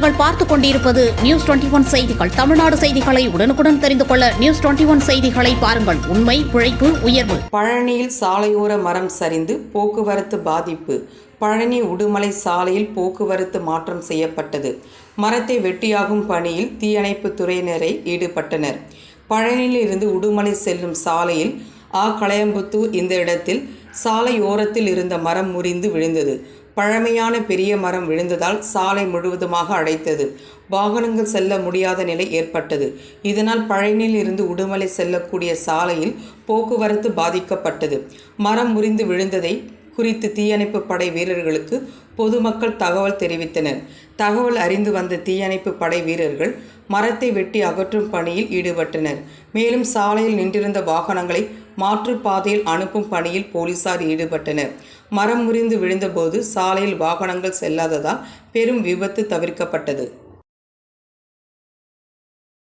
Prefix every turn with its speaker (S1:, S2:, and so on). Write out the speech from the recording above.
S1: நீங்கள் பார்த்துக் கொண்டிருப்பது நியூஸ் 21 செய்திகள். தமிழ்நாடு செய்திகளை உடனுக்குடன் தெரிந்து கொள்ள நியூஸ் 21 செய்திகளை பாருங்கள். உண்மை, உழைப்பு, உயர்வு.
S2: பழனியில் சாலையோர மரம் சரிந்து போக்குவரத்து பாதிப்பு. பழனி உடுமலை சாலையில் போக்குவரத்து மாற்றம் செய்யப்பட்டது. மரத்தை வெட்டியாகும் பணியில் தீயணைப்பு துறையினரை ஈடுபட்டனர். பழனியில் இருந்து உடுமலை செல்லும் சாலையில் களையம்புத்தூர் இந்த இடத்தில் சாலையோரத்தில் இருந்த மரம் முறிந்து விழுந்தது. பழமையான பெரிய மரம் விழுந்ததால் சாலை முழுவதுமாக அடைத்தது. வாகனங்கள் செல்ல முடியாத நிலை ஏற்பட்டது. இதனால் பழனியில் இருந்து உடுமலை செல்லக்கூடிய சாலையில் போக்குவரத்து பாதிக்கப்பட்டது. மரம் முறிந்து விழுந்ததை குறித்து தீயணைப்பு படை வீரர்களுக்கு பொதுமக்கள் தகவல் தெரிவித்தனர். தகவல் அறிந்து வந்த தீயணைப்பு படை வீரர்கள் மரத்தை வெட்டி அகற்றும் பணியில் ஈடுபட்டனர். மேலும் சாலையில் நின்றிருந்த வாகனங்களை மாற்றுப்பாதையில் அனுப்பும் பணியில் போலீசார் ஈடுபட்டனர். மரம் முறிந்து விழுந்தபோது சாலையில் வாகனங்கள் செல்லாததால் பெரும் விபத்து தவிர்க்கப்பட்டது.